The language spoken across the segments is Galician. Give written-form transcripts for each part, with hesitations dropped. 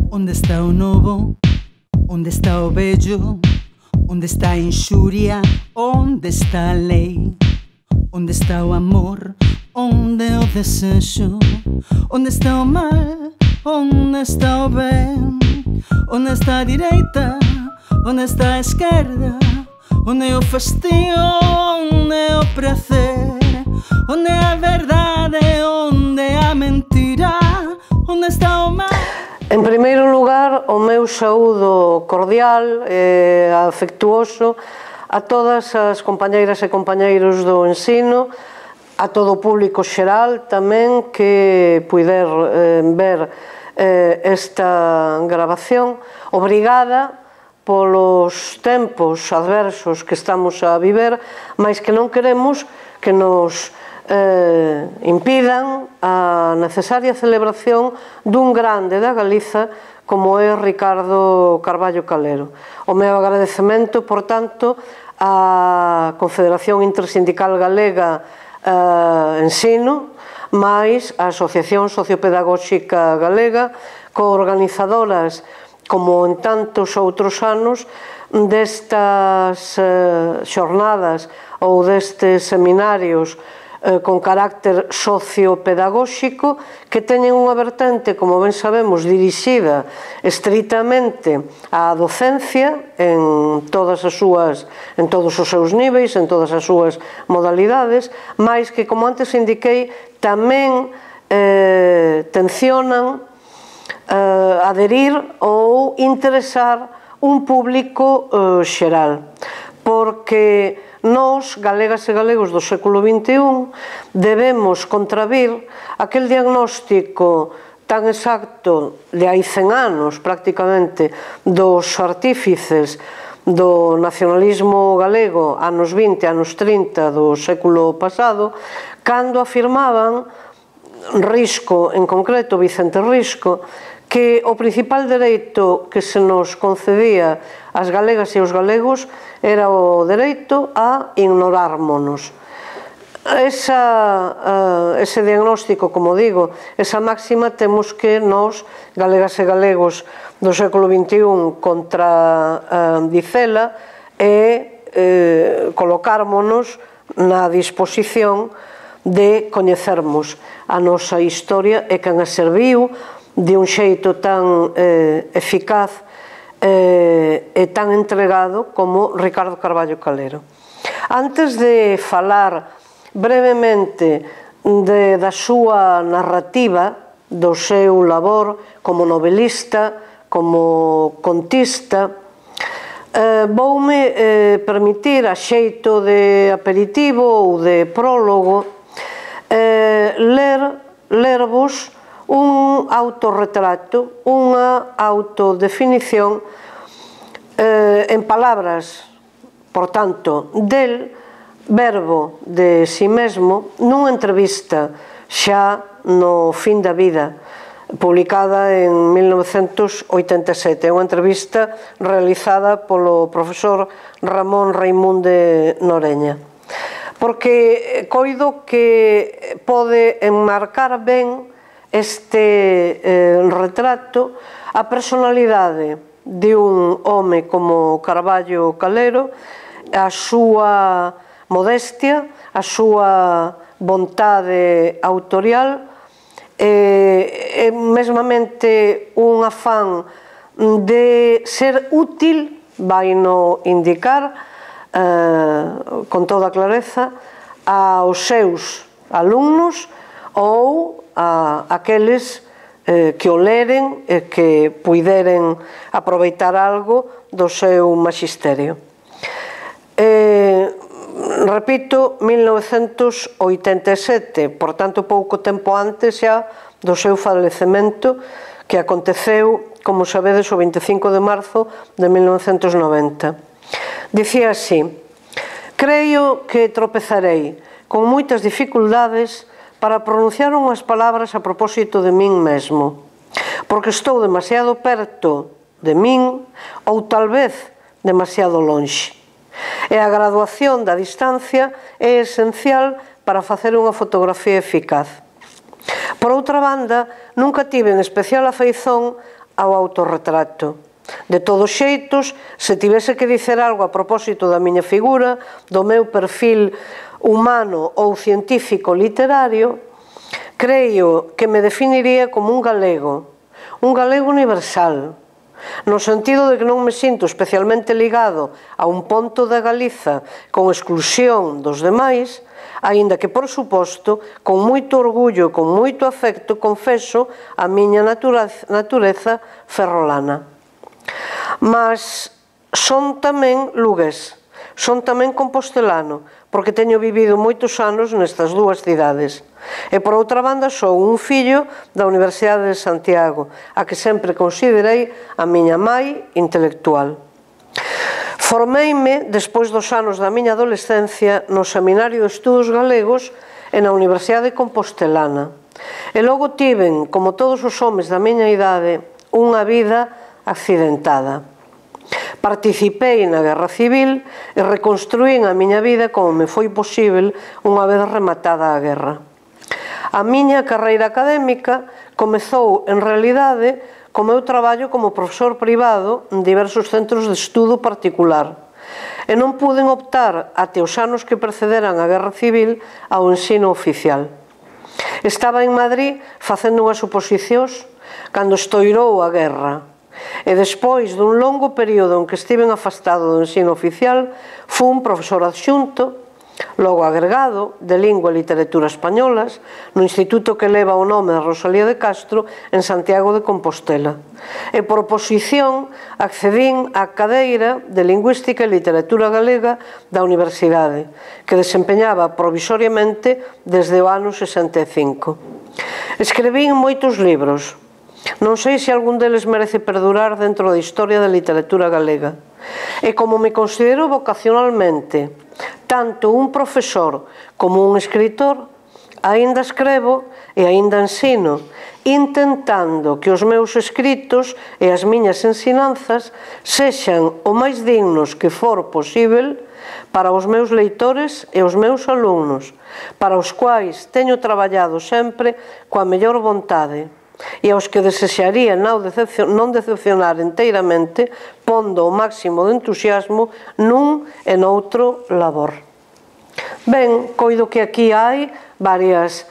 Onde está o novo? Onde está o vello? Onde está a inxuria? Onde está a lei? Onde está o amor? Onde o desexo? Onde está o mal? Onde está o ben? Onde está a direita? Onde está a esquerda? Onde é o fastío? Onde é o prazer? Onde é a verdade? Onde é a mentira? Onde está o mal? En primeiro lugar, o meu saúdo cordial e afectuoso a todas as compañeiras e compañeiros do ensino, a todo o público xeral tamén que puider ver esta grabación. Obrigada polos tempos adversos que estamos a viver, mas que non queremos que nos impidan a necesaria celebración dun grande da Galiza como é Ricardo Carballo Calero. O meu agradecemento, por tanto, á Confederación Intersindical Galega Ensino, máis a Asociación Sociopedagóxica Galega, coorganizadoras, como en tantos outros anos, destas xornadas ou destes seminarios con carácter sociopedagóxico que teñen unha vertente, como ben sabemos, dirixida estritamente á docencia en todos os seus níveis, en todas as súas modalidades, mais que, como antes indiquei, tamén tencionan adherir ou interesar un público xeral, porque nós, galegas e galegos do século XXI, debemos contravir aquel diagnóstico tan exacto de hai 100 anos, prácticamente, dos artífices do nacionalismo galego, anos 20, anos 30 do século pasado, cando afirmaban, Risco, en concreto, Vicente Risco, que o principal dereito que se nos concedía ás galegas e aos galegos era o dereito a ignorármonos. Ese diagnóstico, como digo, esa máxima temos que nós, galegas e galegos do século XXI, contradicela e colocármonos na disposición de coñecermos a nosa historia e quen a serviu de un xeito tan eficaz e tan entregado como Ricardo Carballo Calero. Antes de falar brevemente da súa narrativa, do seu labor como novelista, como contista, voume permitir, a xeito de aperitivo ou de prólogo, lervos un autorretrato, unha autodefinición en palabras, por tanto, del verbo de si mesmo nunha entrevista xa no fin da vida, publicada en 1987, unha entrevista realizada polo profesor Ramón Raimunde Noreña, porque coido que pode enmarcar ben este retrato a personalidade de un home como Carballo Calero, a súa modestia, a súa vontade autorial e mesmamente un afán de ser útil, vaino indicar con toda clareza, aos seus alumnos ou a aqueles que o leren e que puideren aproveitar algo do seu maxisterio. Repito, 1987, por tanto pouco tempo antes xa do seu falecemento, que aconteceu, como sabedes, o 25 de marzo de 1990. Dicía así: creo que tropezarei con moitas dificultades para pronunciar unhas palabras a propósito de min mesmo, porque estou demasiado perto de min ou tal vez demasiado lonxe. E a graduación da distancia é esencial para facer unha fotografía eficaz. Por outra banda, nunca tiven especial afeición ao autorretrato. De todos xeitos, se tivese que dicer algo a propósito da miña figura, do meu perfil humano ou científico literario, creo que me definiría como un galego universal, no sentido de que non me sinto especialmente ligado a un ponto da Galiza con exclusión dos demais, aínda que, por suposto, con moito orgullo e con moito afecto confeso a miña natureza ferrolana. Mas son tamén lugués, son tamén compostelano, porque teño vivido moitos anos nestas dúas cidades. E, por outra banda, sou un fillo da Universidade de Santiago, a que sempre considerei a miña mai intelectual. Formeime, despois dos anos da miña adolescencia, no Seminario de Estudos Galegos e na Universidade Compostelana. E logo tiven, como todos os homes da miña idade, unha vida accidentada. Participei na Guerra Civil e reconstruín a miña vida como me foi posible unha vez rematada a guerra. A miña carreira académica comezou, en realidade, co meu traballo como profesor privado en diversos centros de estudo particular e non puden optar até os anos que precederan a Guerra Civil ao ensino oficial. Estaba en Madrid facendo unhas oposicións cando estoirou a guerra. E despois dun longo período en que estiven afastado do ensino oficial, fun profesor adxunto, logo agregado, de Lingua e Literatura Españolas, no instituto que leva o nome de Rosalía de Castro, en Santiago de Compostela. E por oposición accedín á cadeira de Lingüística e Literatura Galega da Universidade, que desempeñaba provisoriamente desde o ano 65. Escrebín moitos libros. Non sei se algún deles merece perdurar dentro da historia da literatura galega. E como me considero vocacionalmente tanto un profesor como un escritor, aínda escrevo e aínda ensino, intentando que os meus escritos e as miñas ensinanzas sexan o máis dignos que for posible para os meus leitores e os meus alumnos, para os quais teño traballado sempre coa mellor vontade, e aos que desexaría non decepcionar enteiramente, pondo o máximo de entusiasmo nun e noutro labor. Ben, coido que aquí hai varios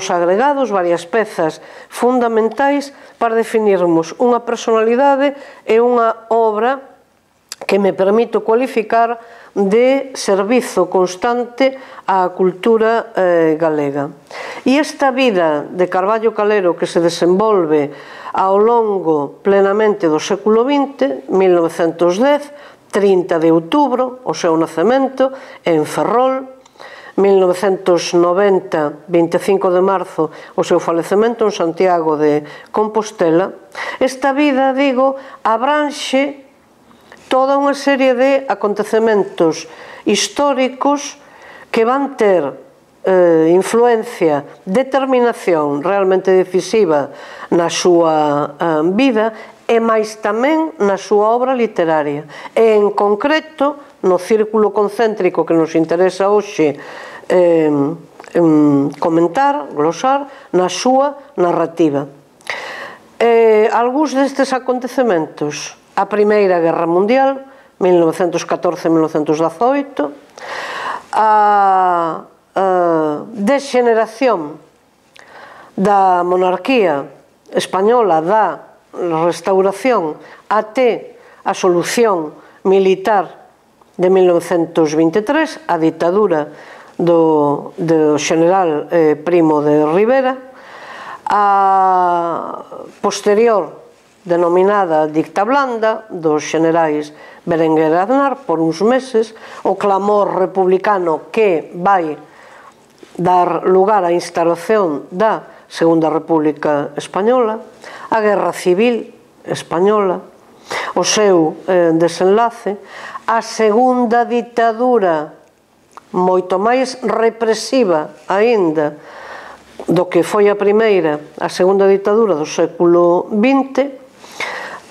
agregados, varias pezas fundamentais para definirmos unha personalidade e unha obra que me permito cualificar de servizo constante á cultura galega. E esta vida de Carballo Calero que se desenvolve ao longo plenamente do século XX, 1910, 30 de outubro, o seu nacemento, en Ferrol, 1990, 25 de marzo, o seu falecemento en Santiago de Compostela. Esta vida, digo, abranxe toda unha serie de acontecementos históricos que van ter influencia, determinación realmente decisiva na súa vida e máis tamén na súa obra literaria. E en concreto, no círculo concéntrico que nos interesa hoxe comentar, glosar, na súa narrativa. Algúns destes acontecementos: a Primeira Guerra Mundial, 1914-1918, a desxeneración da monarquía española, da restauración até a solución militar de 1923, a ditadura do xeneral Primo de Rivera, a posterior denominada dicta blanda dos xenerais Berenguer e Aznar por uns meses, o clamor republicano que vai dar lugar á instalación da Segunda República Española, a Guerra Civil Española, o seu desenlace, a segunda ditadura moito máis represiva aínda do que foi a primeira, a segunda ditadura do século XX,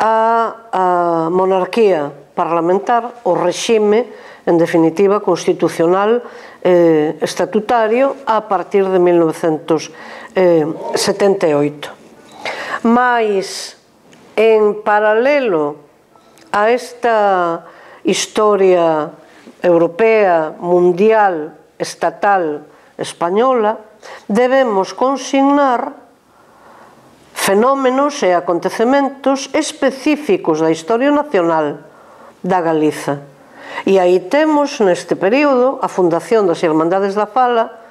a monarquía parlamentar, o regime, en definitiva, constitucional estatutario a partir de 1978. Mais En paralelo a esta historia europea, mundial, estatal, española, debemos consignar fenómenos e acontecementos específicos da historia nacional da Galiza. E aí temos, neste período, a fundación das Irmandades da Fala,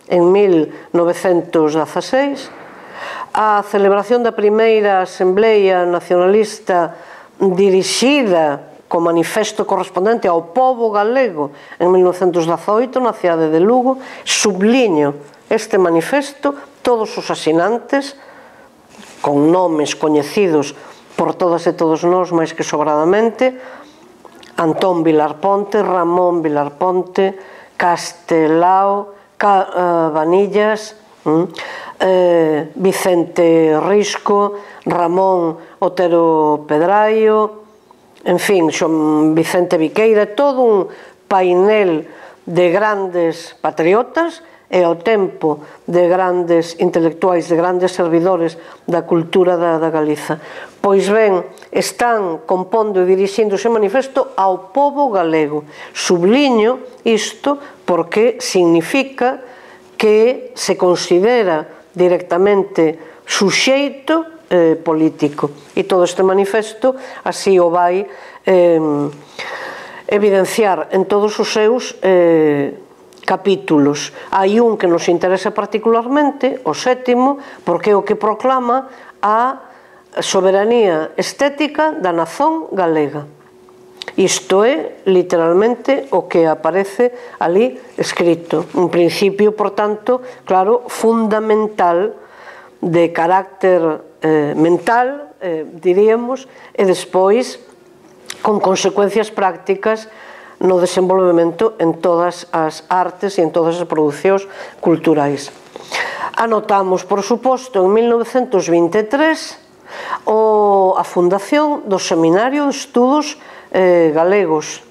en 1916, a celebración da primeira Asamblea Nacionalista dirixida co manifesto correspondente ao pobo galego en 1918 na cidade de Lugo. Subliño este manifesto, todos os asinantes, con nomes coñecidos por todas e todos nós máis que sobradamente: Antón Vilar Ponte, Ramón Vilar Ponte, Castelao, Vanillas, Vicente Risco, Ramón Otero Pedraio, en fin, Vicente Viqueira, todo un painel de grandes patriotas e ao tempo de grandes intelectuais, de grandes servidores da cultura da Galiza. Pois ben, están compondo e dirixindo ese manifesto ao pobo galego. Subliño isto porque significa que se considera directamente suxeito político. E todo este manifesto así o vai evidenciar en todos os seus capítulos. Hai un que nos interesa particularmente, o 7º, porque é o que proclama a soberanía estética da nazón galega. Isto é, literalmente, o que aparece ali escrito. Un principio, por tanto, claro, fundamental, de carácter mental, diríamos, e despois con consecuencias prácticas no desenvolvemento en todas as artes e en todas as producións culturais. Anotamos, por suposto, en 1923 a fundación do Seminario de Estudos Galegos.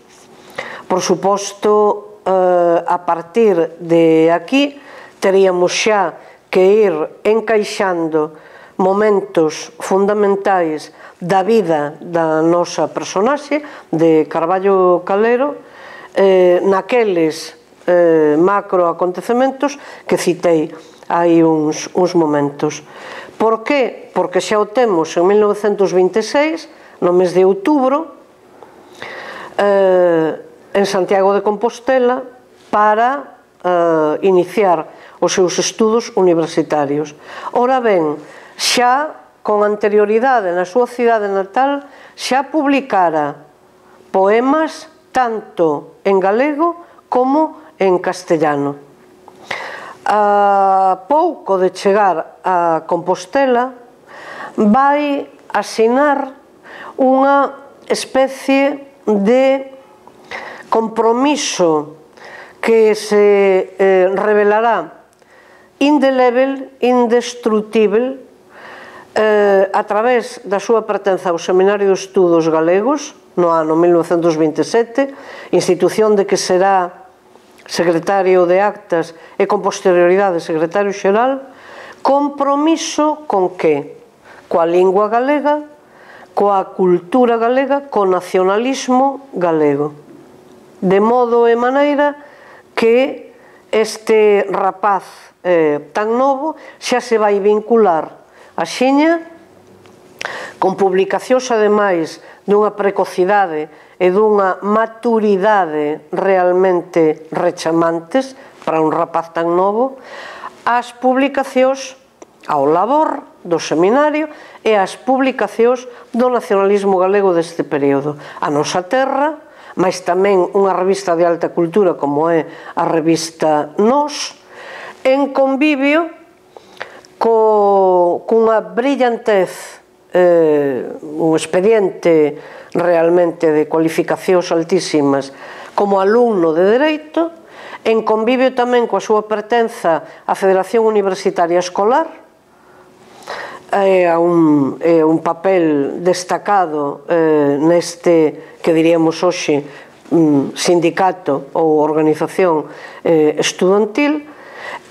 Por suposto, a partir de aquí teríamos xa que ir encaixando momentos fundamentais da vida da nosa personaxe de Carballo Calero naqueles macroacontecementos que citei hai uns momentos. Por que? Porque xa o temos en 1926, no mes de outubro, en Santiago de Compostela, para iniciar os seus estudos universitarios. Ora ben, xa con anterioridade na súa cidade natal xa publicara poemas tanto en galego como en castellano. A pouco de chegar a Compostela vai asinar unha especie de compromiso que se revelará indelével, indestrutível, a través da súa pertenza ao Seminario de Estudos Galegos no ano 1927, institución de que será secretario de Actas e con posterioridade secretario xeral. Compromiso con que? Coa lingua galega, coa cultura galega, co nacionalismo galego. De modo e maneira que este rapaz tan novo xa se vai vincular axiña con publicacións ademais dunha precocidade e dunha maturidade realmente rechamantes para un rapaz tan novo, as publicacións ao labor do seminario e as publicacións do nacionalismo galego deste período. A Nosa Terra, mas tamén unha revista de alta cultura como é a revista Nós, en convivio cunha brillantez, un expediente realmente de cualificacións altísimas como alumno de Dereito, en convivio tamén coa súa pertenza á Federación Universitaria Escolar, é un papel destacado neste que diríamos hoxe sindicato ou organización estudantil,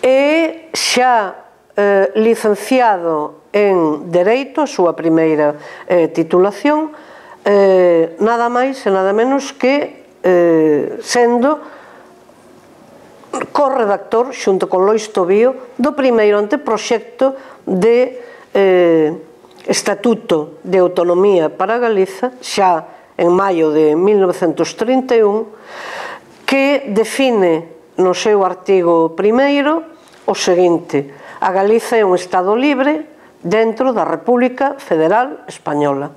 e xa licenciado en Dereito, a súa primeira titulación, nada máis e nada menos que sendo corredactor, xunto con Lois Tobío, do primeiro anteproxecto de Estatuto de Autonomía para Galiza, xa en maio de 1931, que define no seu artigo primeiro o seguinte: a Galiza é un Estado libre dentro da República Federal Española.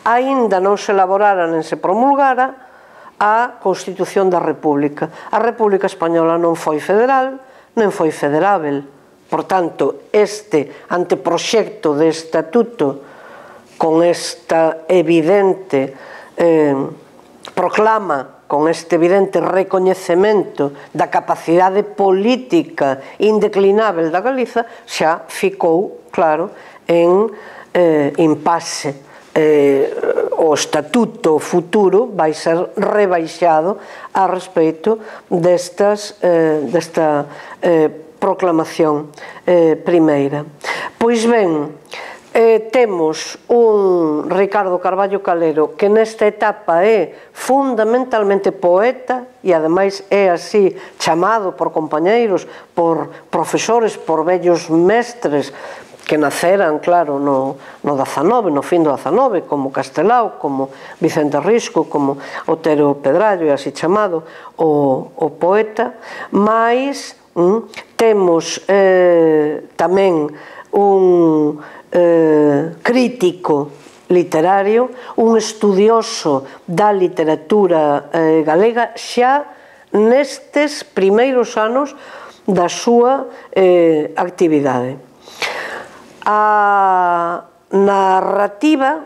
Aínda non se elaborara nen se promulgara a Constitución da República. A República Española non foi federal, nen foi federável. Por tanto, este anteproxecto de estatuto con esta evidente proclama, con este evidente recoñecemento da capacidade política indeclinável da Galiza, xa ficou, claro, en impasse. O estatuto futuro vai ser rebaixado a respeito desta proclamación primeira. Pois ben, temos un Ricardo Carballo Calero que nesta etapa é fundamentalmente poeta e ademais é así chamado por compañeiros, por profesores, por vellos mestres que naceran, claro, no 19, no fin do 19, como Castelao, como Vicente Risco, como Otero Pedrallo, e así chamado o poeta, mais temos tamén un crítico literario, un estudioso da literatura galega xa nestes primeiros anos da súa actividade. A narrativa,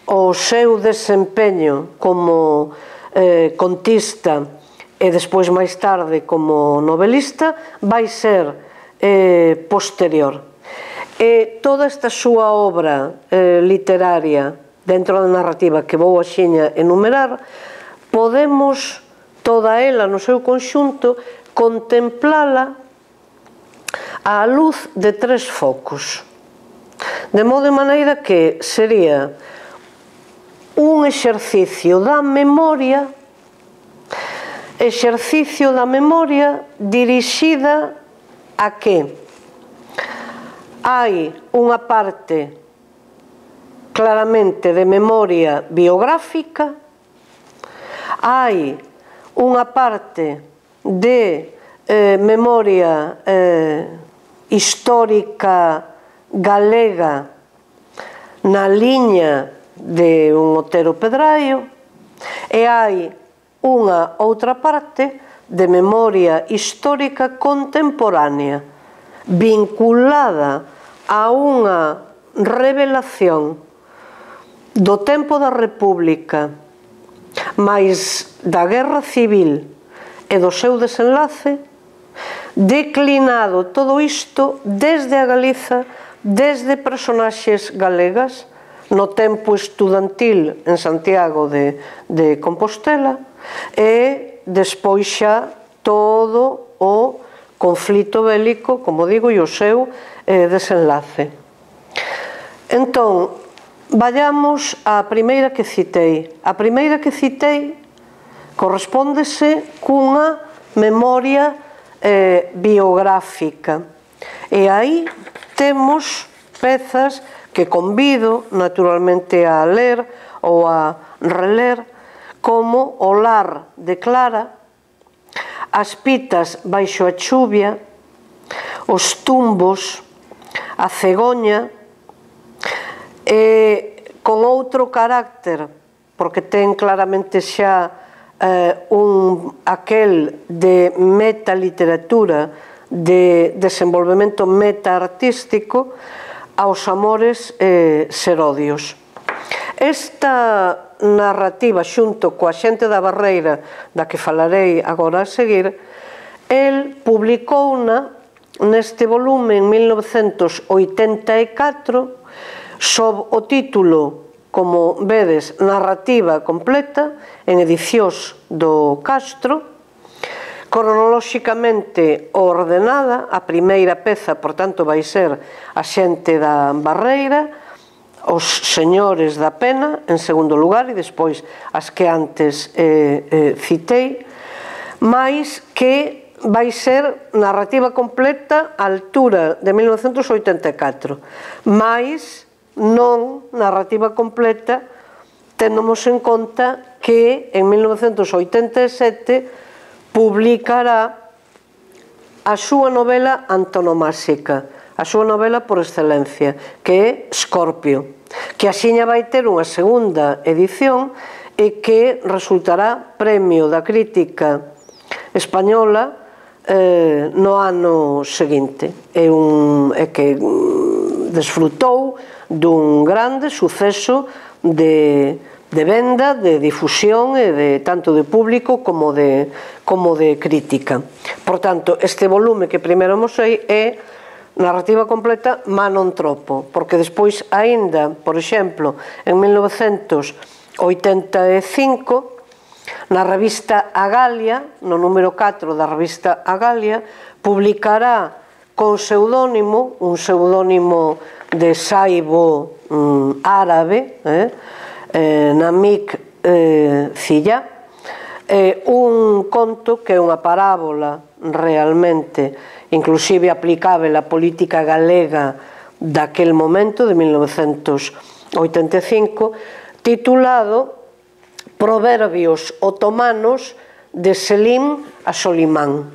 o seu desempeño como contista e despois máis tarde como novelista vai ser posterior. E toda esta súa obra literaria dentro da narrativa que vou axiña enumerar, podemos toda ela no seu conxunto contemplala á luz de tres focos, de modo de maneira que sería un exercicio da memoria dirixida a que hai unha parte claramente de memoria biográfica, hai unha parte de memoria histórica galega na liña de un Otero Pedraio e hai unha outra parte de memoria histórica contemporánea vinculada a unha revelación do tempo da República mais da Guerra Civil e do seu desenlace, declinado todo isto desde a Galiza, desde personaxes galegas, no tempo estudantil en Santiago de Compostela e despois xa todo o conflito bélico, como digo, e o seu desenlace. Entón, vayamos á primeira que citei. A primeira que citei correspóndese cunha memoria biográfica. E aí temos pezas que convido naturalmente a ler ou a reler, como O lar de Clara, As pitas baixo a chuvia, Os tumbos, A cegoña, e con outro carácter, porque ten claramente xa aquel de metaliteratura, de desenvolvemento meta-artístico, Aos amores serodios. Esta narrativa, xunto coa Xente da Barreira, da que falarei agora a seguir, el publicouna neste volume en 1984 sob o título, como vedes, Narrativa completa, en edicións do Castro, cronolóxicamente ordenada. A primeira peza, por tanto, vai ser A xente da Barreira, Os señores da pena, en segundo lugar, e despois as que antes citei, máis que vai ser narrativa completa á altura de 1984, máis non narrativa completa téndonos en conta que en 1987 publicará a súa novela antonomásica, a súa novela por excelencia, que é Scorpio, que axiña vai ter unha segunda edición e que resultará premio da crítica española no ano seguinte, e que desfrutou dun grande suceso de venda, de difusión e de tanto de público como de crítica. Por tanto, este volume que primeiro mosei é narrativa completa, ma non tropo, porque despois aínda, por exemplo, en 1985, na revista Agalia, no número 4 da revista Agalia, publicará con pseudónimo, un pseudónimo de saibo árabe, Namik Ziyah, un conto que é unha parábola realmente inclusive aplicável á política galega daquel momento, de 1985, titulado Proverbios otomanos de Selim a Solimán.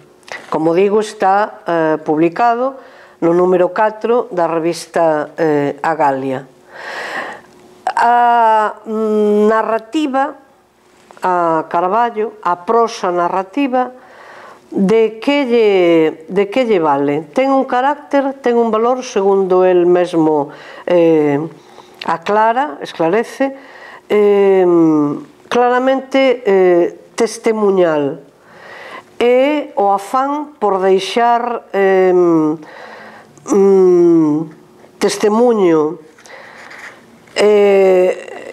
Como digo, está publicado no número 4 da revista Agalia. A narrativa, a Carballo, a prosa narrativa, de que lle vale? Ten un carácter, ten un valor, segundo el mesmo aclara, esclarece, claramente testemuñal. É o afán por deixar testemuño,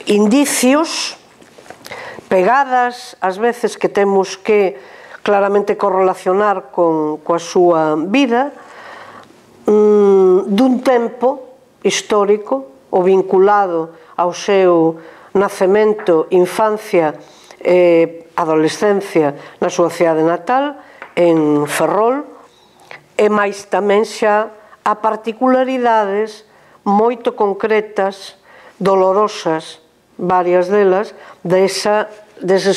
indicios, pegadas, ás veces que temos que claramente correlacionar coa súa vida, dun tempo histórico o vinculado ao seu nacemento, infancia e adolescencia na súa cidade natal, en Ferrol, e máis tamén xa a particularidades moito concretas, dolorosas, varias delas, dese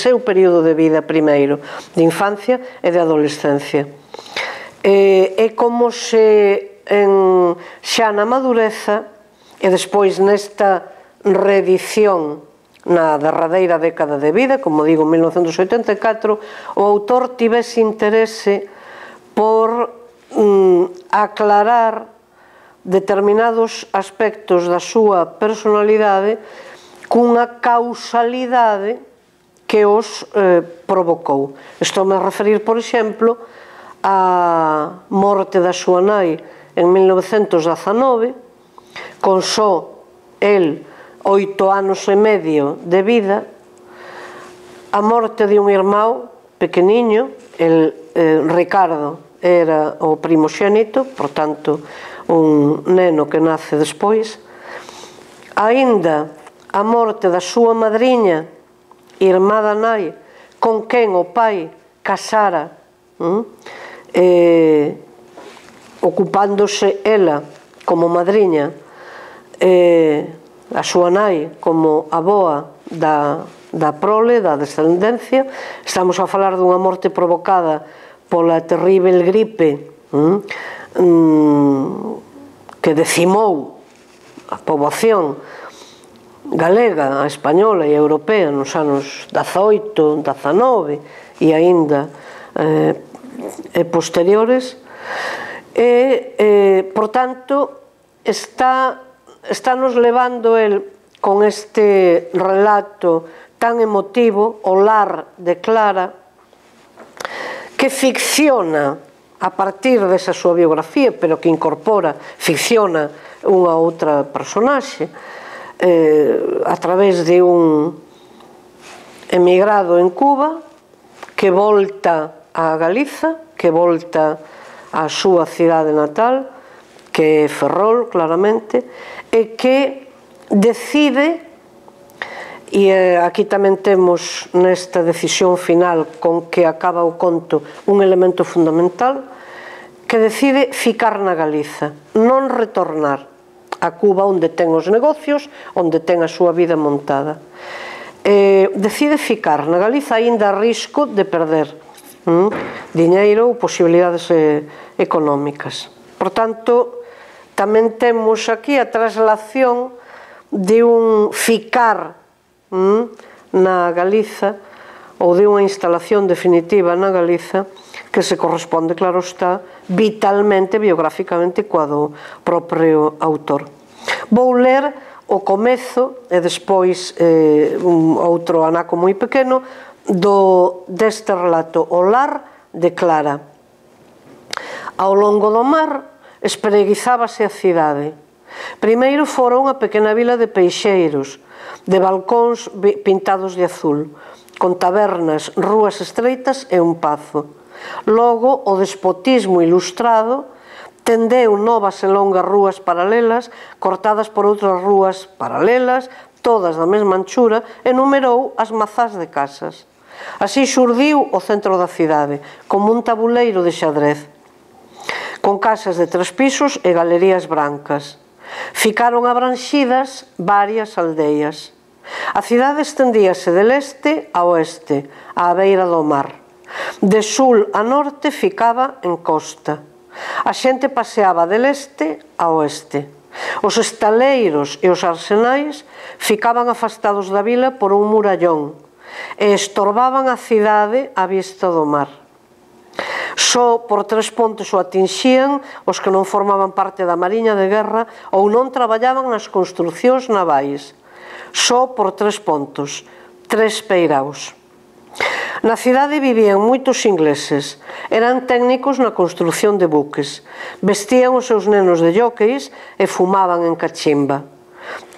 seu período de vida primeiro, de infancia e de adolescencia. É como se xa na madureza e despois nesta reedición na derradeira década de vida, como digo, en 1984, o autor tivese interese por aclarar determinados aspectos da súa personalidade cunha causalidade que os provocou. Estou-me a referir, por exemplo, á morte da súa nai en 1919, con só el 8 anos e medio de vida, a morte de un irmão pequeniño, Ricardo era o primoxénito, por tanto, un neno que nace despois, aínda a morte da súa madriña, irmá da nai, con quen o pai casara, ocupándose ela como madriña, a súa nai como aboa da prole, da descendencia. Estamos a falar dunha morte provocada pola terrível gripe que decimou a poboación galega, a española e a europea nos anos 18, 19 e aínda posteriores, e, por tanto, estános levando el con este relato tan emotivo, O lar de Clara, que ficciona a partir desa súa biografía, pero que incorpora, ficciona unha outra personaxe, a través de un emigrado en Cuba que volta a Galiza, que volta á súa cidade natal, que é Ferrol, claramente, e que decide, e aquí tamén temos nesta decisión final con que acaba o conto un elemento fundamental, que decide ficar na Galiza, non retornar a Cuba onde ten os negocios, onde ten a súa vida montada. Decide ficar na Galiza aínda a risco de perder diñeiro ou posibilidades económicas. Por tanto, tamén temos aquí a traslación de un ficar na Galiza ou de unha instalación definitiva na Galiza que se corresponde, claro está, vitalmente, biográficamente, coa do propio autor. Vou ler o comezo e despois outro anaco moi pequeno deste relato, O lar de Clara. Ao longo do mar espreguizábase a cidade. Primeiro fora unha pequena vila de peixeiros, de balcóns pintados de azul, con tabernas, rúas estreitas e un pazo. Logo, o despotismo ilustrado tendeu novas e longas rúas paralelas, cortadas por outras rúas paralelas, todas da mesma anchura, e numerou as mazás de casas. Así xurdiu o centro da cidade, como un tabuleiro de xadrez, con casas de 3 pisos e galerías brancas. Ficaron abranxidas varias aldeas. A cidade estendíase de leste a oeste, á beira do mar. De sul a norte ficaba en costa. A xente paseaba de leste a oeste. Os estaleiros e os arsenais ficaban afastados da vila por un murallón e estorbaban a cidade á vista do mar. Só por 3 pontos o atinxían os que non formaban parte da mariña de guerra ou non traballaban nas construcións navais. Só por 3 pontos, 3 peiraos. Na cidade vivían moitos ingleses, eran técnicos na construción de buques, vestían os seus nenos de jockeys e fumaban en cachimba.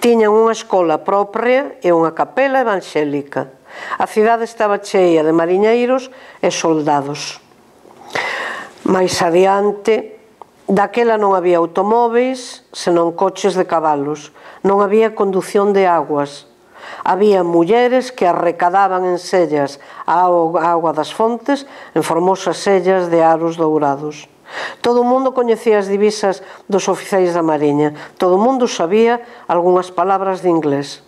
Tiñan unha escola propia e unha capela evangélica. A cidade estaba cheia de mariñeiros e soldados. Mais adiante, daquela non había automóveis, senón coches de cabalos, non había condución de aguas. Había mulleres que arrecadaban en sellas a auga das fontes en formosas sellas de aros dourados. Todo o mundo coñecía as divisas dos oficiais da Mariña, todo o mundo sabía algunhas palabras de inglés.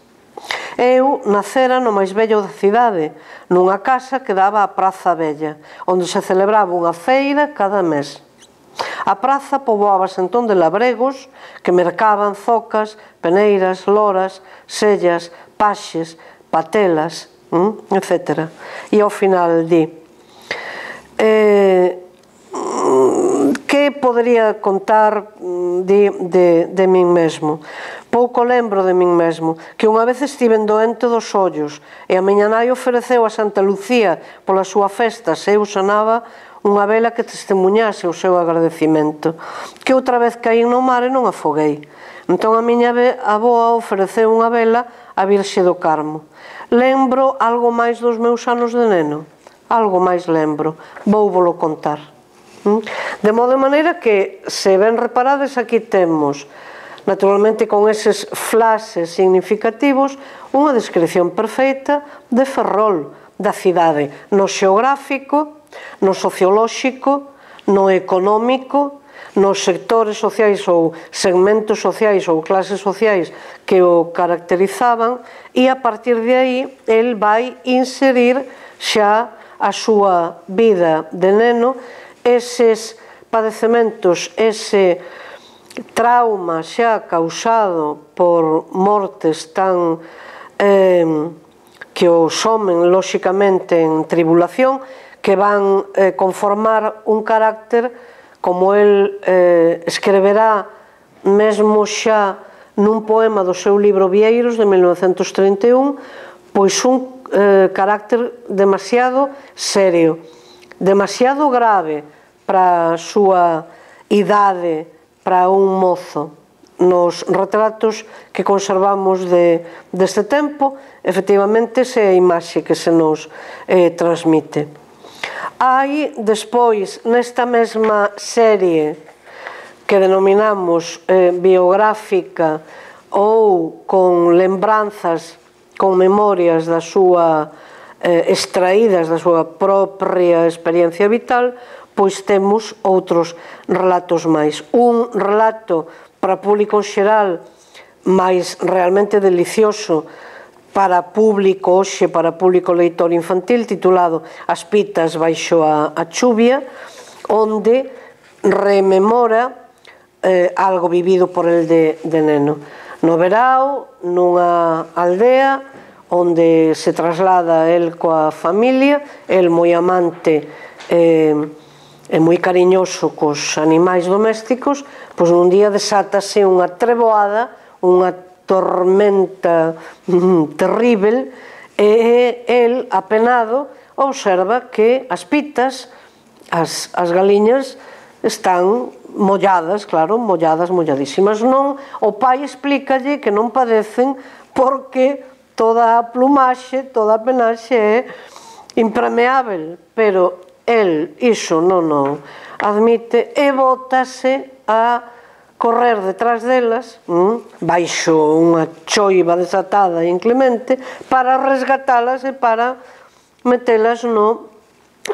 Eu nacera no máis bello da cidade, nunha casa que daba á Praza Vella, onde se celebraba unha feira cada mes. A praza poboábase entón de labregos que mercaban zocas, peneiras, loras, sellas, paxes, patelas, etc. E ao final di: que podería contar de min mesmo? Pouco lembro de min mesmo, que unha vez estiven doente dos ollos e a miña nai ofereceu a Santa Lucía pola súa festa se eu sanaba unha vela que testemunhase o seu agradecimento, que outra vez caín no mar e non afoguei. Entón a miña avoa ofereceu unha vela á Virxe do Carmo. Lembro algo máis dos meus anos de neno? Algo máis lembro, vou-volo contar. De modo de maneira que, se ben reparades, aquí temos, naturalmente con eses flashes significativos, unha descripción perfeita de Ferrol, da cidade, no xeográfico, no sociolóxico, no económico, nos sectores sociais ou segmentos sociais ou clases sociais que o caracterizaban, e a partir de aí el vai inserir xa a súa vida de neno, eses padecementos, ese trauma xa causado por mortes tan que o somen lóxicamente en tribulación, que van conformar un carácter, como el escreverá mesmo xa nun poema do seu libro Vieiros de 1931, pois un carácter demasiado serio, demasiado grave para a súa idade, para un mozo. Nos retratos que conservamos deste tempo, efectivamente, esa é a imaxe que se nos transmite. Hai, despois, nesta mesma serie que denominamos biográfica ou con lembranzas, con memorias da súa extraídas da súa propia experiencia vital, pois temos outros relatos máis. Un relato para público xeral máis realmente delicioso para público hoxe, para público leitor infantil, titulado As pitas baixo a chuvia, onde rememora algo vivido por el de neno. No verao, nunha aldea onde se traslada el coa familia, el moi amante e moi cariñoso cos animais domésticos, pois un día desátase unha treboada, unha tormenta terrível, e el, apenado, observa que as pitas, as galiñas, están molladas, claro, molladas, molladísimas. Non, o pai explícalle que non padecen porque toda a plumaxe, toda a penaxe é impermeável, pero el iso non o admite e bótase a correr detrás delas, baixo unha choiva desatada e inclemente, para resgatalas e para metelas no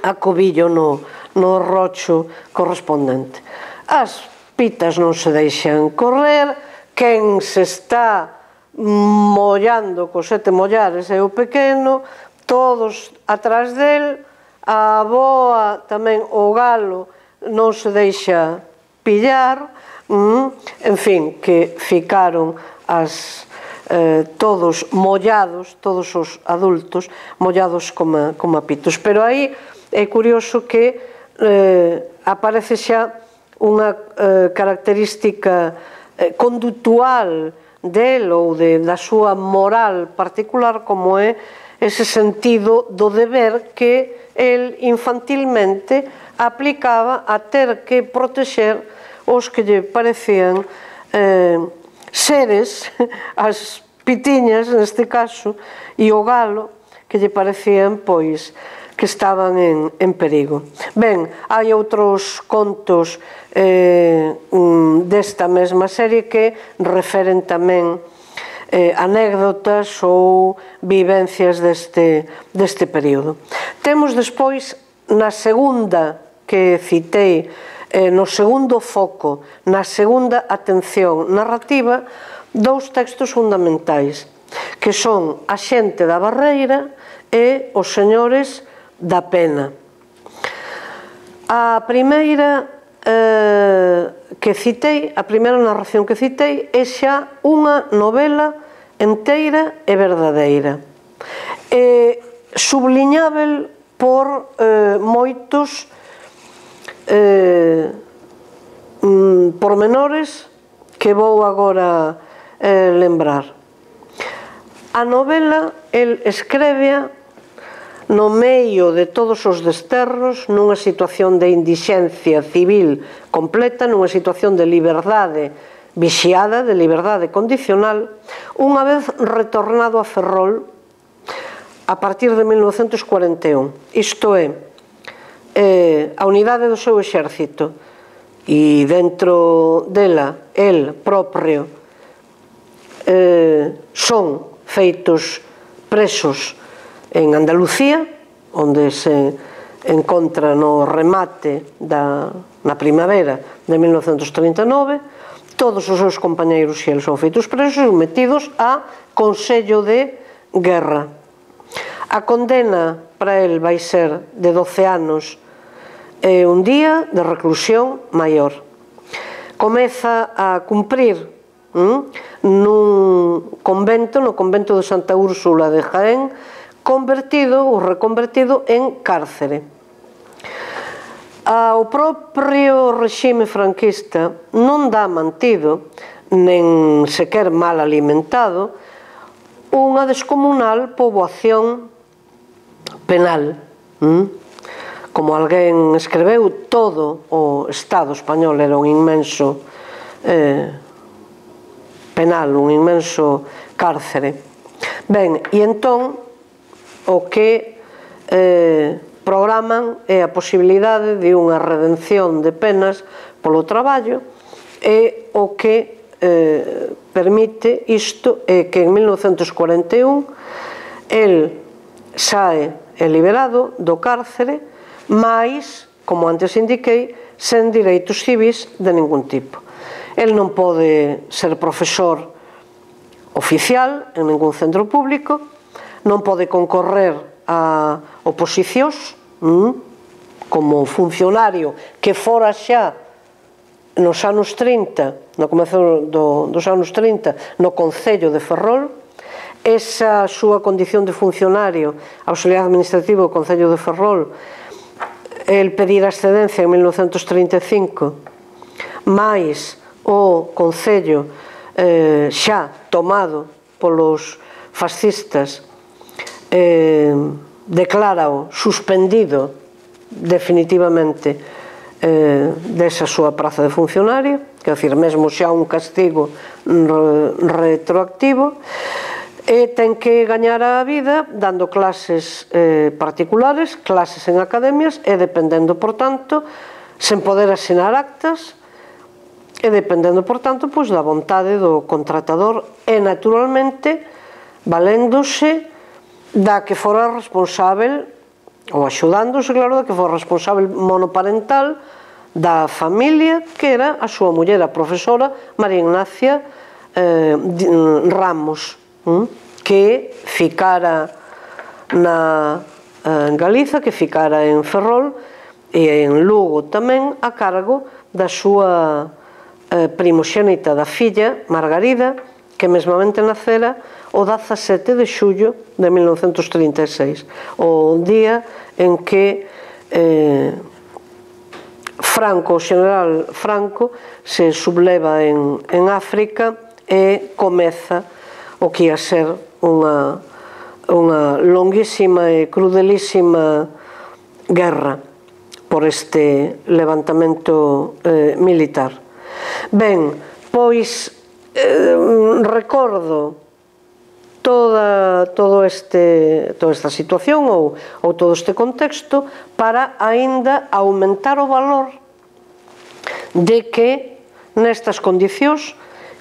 acobillo, no rocho correspondente. As pitas non se deixan correr, quen se está mollando cos 7 mollares é o pequeno, todos atrás del, a avoa, tamén o galo, non se deixa pillar, en fin, que ficaron todos mollados, todos os adultos mollados como pitos. Pero aí é curioso que aparece xa unha característica conductual del ou da súa moral particular, como é ese sentido do deber que el infantilmente aplicaba a ter que protexer os que lle parecían seres, as pitiñas neste caso, e o galo que lle parecían, pois, que estaban en perigo. Ben, hai outros contos desta mesma serie que referen tamén anécdotas ou vivencias deste período. Temos despois, na segunda que citei, no segundo foco, na segunda atención narrativa, dous textos fundamentais, que son A xente da barreira e Os señores da pena. A primeira que citei, a primeira narración que citei, é xa unha novela enteira e verdadeira. Subliñável por moitos pormenores que vou agora lembrar. A novela, el escrébea no medio de todos os desterros, nunha situación de indixencia civil completa, nunha situación de liberdade vixiada, de liberdade condicional, unha vez retornado a Ferrol a partir de 1941. Isto é, a unidade do seu exército e dentro dela, el propio, son feitos presos en Andalucía, onde se encontra no remate na primavera de 1939, todos os seus compañeiros xelos son feitos presos e metidos a Consello de Guerra. A condena para el vai ser de 12 anos e un día de reclusión maior. Comeza a cumprir nun convento, no convento de Santa Úrsula de Jaén, convertido ou reconvertido en cárcere. O propio regime franquista non dá mantido, nen sequer mal alimentado, unha descomunal poboación penal. Como alguén escreveu, todo o Estado español era un inmenso penal, un inmenso cárcere. Ben, e entón o que programan é a posibilidade de unha redención de penas polo traballo, e o que permite isto é que en 1941 el sae liberado do cárcere, mais, como antes indiquei, sen dereitos civis de ningún tipo. El non pode ser profesor oficial en ningún centro público, non pode concorrer a oposicións como funcionario que fora xa nos anos 30, no comezo dos anos 30, no Concello de Ferrol. Esa súa condición de funcionario auxiliar administrativo do Concello de Ferrol, el pedir a excedencia en 1935, mais o Concello xa tomado polos fascistas declárao suspendido definitivamente desa súa praza de funcionario, quer dizer, mesmo xa un castigo retroactivo, e ten que gañar a vida dando clases particulares, clases en academias, e dependendo, por tanto, sen poder asinar actas, e dependendo, por tanto, da vontade do contratador e, naturalmente, valéndose da que fora responsável, ou axudándose, claro, da que fora responsável monoparental da familia, que era a súa muller, a profesora María Ignacia Ramos, que ficara en Galiza, que ficara en Ferrol e en Lugo tamén, a cargo da súa primoxénita da filla, Margarida, que mesmamente nacera o 17 de xullo de 1936, o día en que Franco, o general Franco, se subleva en África e comeza o que ia ser unha longuísima e crudelísima guerra por este levantamento militar. Ben, pois recordo toda esta situación ou todo este contexto para aínda aumentar o valor de que nestas condicións,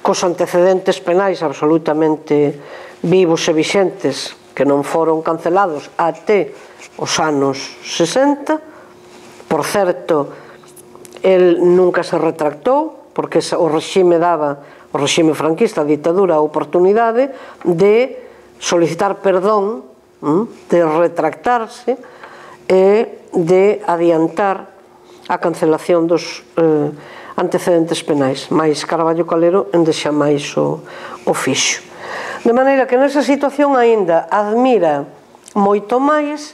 cos antecedentes penais absolutamente vivos e vixentes, que non foron cancelados até os anos 60. Por certo, el nunca se retractou, porque o regime daba, o regime franquista, a ditadura, a oportunidade de solicitar perdón, de retractarse e de adiantar a cancelación dos antecedentes penais, mais Carballo Calero endexamais o fixo. De maneira que nesa situación aínda admira moito máis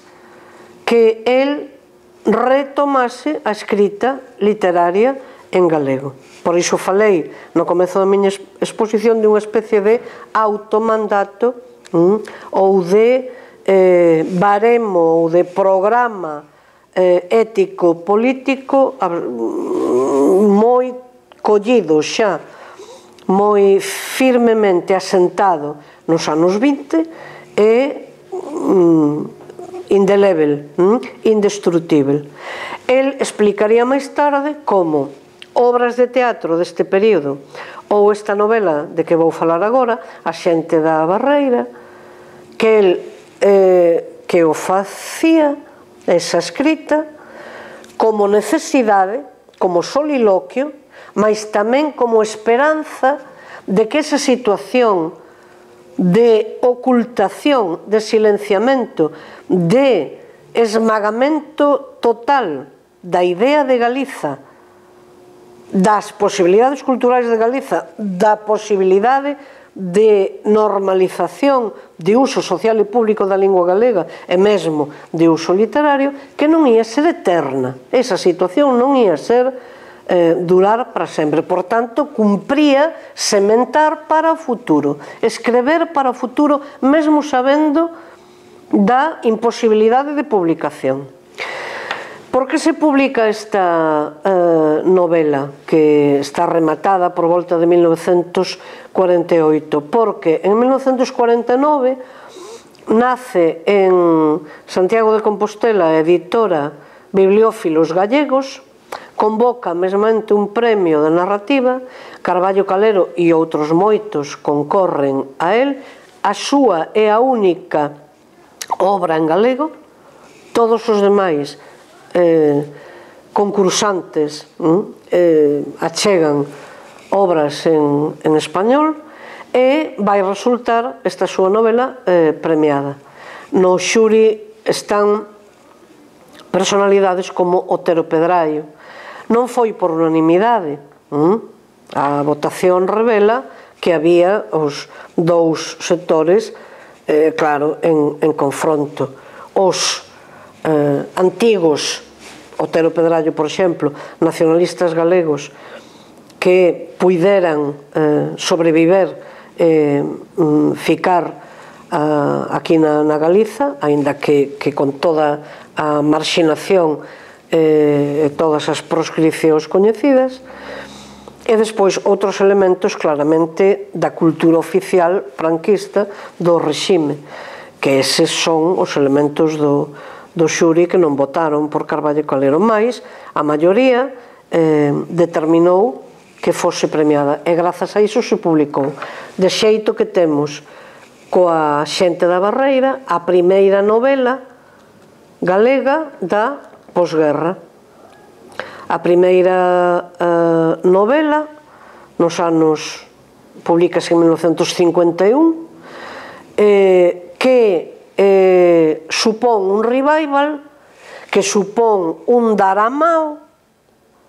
que el retomase a escrita literaria en galego. Por iso falei no comezo da miña exposición de unha especie de automandato ou de baremo ou de programa ético-político moi collido xa, moi firmemente asentado nos anos 20 e indelével, indestrutível. El explicaría máis tarde como obras de teatro deste período ou esta novela de que vou falar agora, A xente da Barreira, que el que o facía esa escrita como necesidade, como soliloquio, mas tamén como esperanza de que esa situación de ocultación, de silenciamento, de esmagamento total da idea de Galiza, das posibilidades culturais de Galiza, da posibilidade de normalización de uso social e público da lingua galega e mesmo de uso literario, que non ia ser eterna. Esa situación non ia ser durar para sempre. Por tanto, cumpría sementar para o futuro, escrever para o futuro, mesmo sabendo da imposibilidade de publicación. Por que se publica esta novela, que está rematada por volta de 1948? Porque en 1949 nace en Santiago de Compostela a editora Bibliófilos Gallegos, convoca mesmamente un premio de narrativa, Carballo Calero e outros moitos concorren a él, a súa é a única obra en galego, todos os demais concursantes achegan obras en español, e vai resultar esta súa novela premiada. No xuri están personalidades como Otero Pedraio. Non foi por unanimidade. A votación revela que había os dous sectores, claro, en confronto. Os antigos, Otero Pedraio, por exemplo, nacionalistas galegos, que puideran sobreviver, ficar aquí na Galiza, aínda que con toda a marxinación e todas as proscripcións coñecidas, e despois outros elementos claramente da cultura oficial franquista do regime, que eses son os elementos do xuri que non votaron por Carballo Calero, mais a maioría determinou que fose premiada, e grazas a iso se publicou, de xeito que temos coa Xente da Barreira a primeira novela galega da posguerra. A primeira novela nos anos, publicase en 1951, que supón un revival, que supón un dar a mao,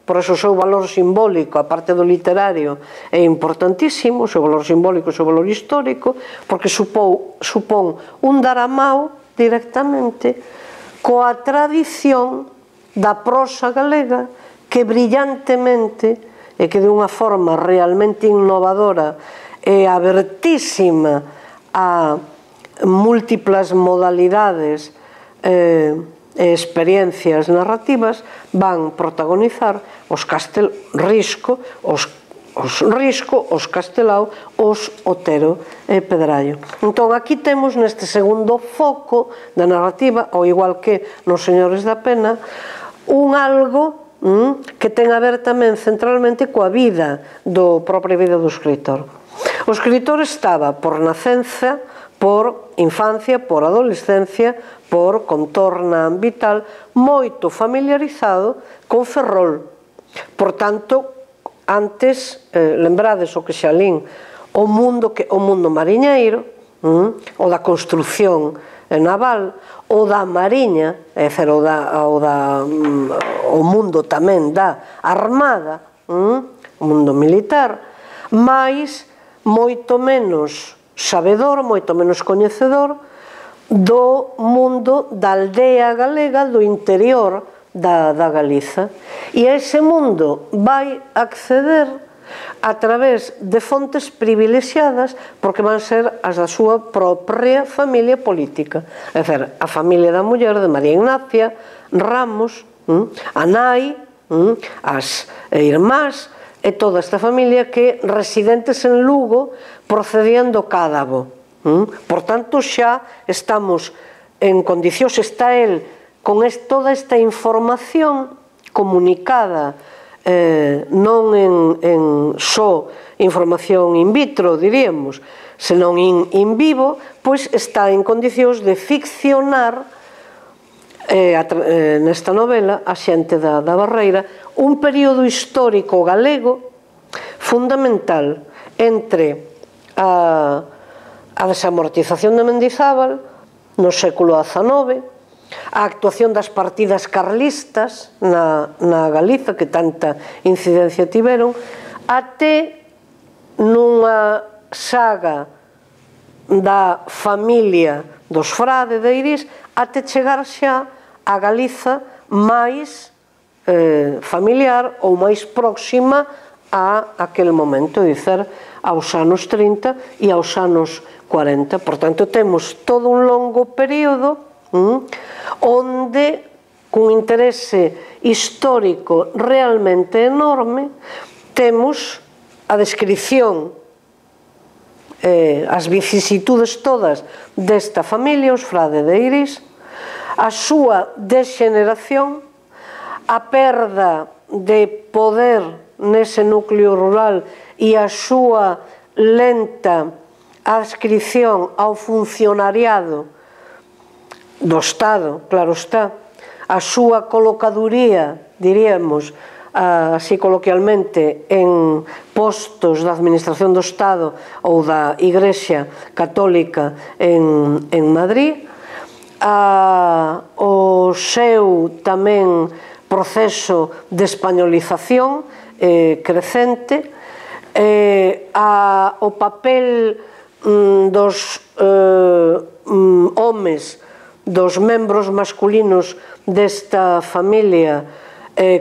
por eso o seu valor simbólico, a parte do literario, é importantísimo, o seu valor simbólico, o seu valor histórico, porque supón un dar a mao directamente coa tradición da prosa galega, que brillantemente e que de unha forma realmente innovadora e abertísima a múltiplas modalidades e experiencias narrativas van protagonizar os Risco, os Castelao, os Otero e Pedraio. Entón, aquí temos neste segundo foco da narrativa, ao igual que nos Señores da Pena, un algo que ten a ver tamén centralmente coa vida, propia vida do escritor. O escritor estaba por nacenza, por infancia, por adolescencia, por contorna vital, moito familiarizado con Ferrol. Por tanto, antes, lembrades o que xa lín, o mundo mariñeiro, o da construción naval, o da mariña, é dicir, o mundo tamén da armada, o mundo militar, mais moito menos sabedor, moito menos coñecedor do mundo da aldea galega, do interior da Galiza. E a ese mundo vai acceder a través de fontes privilexiadas, porque van ser as da súa propia familia política. É dicir, a familia da muller de María Ignacia Ramos, a nai, as irmás, e toda esta familia que residentes en Lugo procedían do Cádabo. Por tanto, xa estamos en condicións, está el con toda esta información comunicada, non en só información in vitro, diríamos, senón in vivo, pois está en condicións de ficcionar nesta novela A Xente da Barreira, un período histórico galego fundamental entre a desamortización de Mendizábal no século XIX, a actuación das partidas carlistas na Galiza, que tanta incidencia tiveron, até nunha saga da familia dos Frade de Iris, até chegar xa a Galiza máis familiar ou máis próxima a aquel momento, é dicir, aos anos 30 e aos anos 40. Por tanto, temos todo un longo período onde, cun interese histórico realmente enorme, temos a descripción as vicisitudes todas desta familia, os Frade de Iris, a súa desxeneración, a perda de poder nese núcleo rural e a súa lenta adscripción ao funcionariado do Estado, claro está, a súa colocaduría, diríamos, así coloquialmente, en postos da administración do Estado ou da Igrexa Católica en Madrid, o seu tamén proceso de españolización crecente, o papel dos homes, dos membros masculinos desta familia,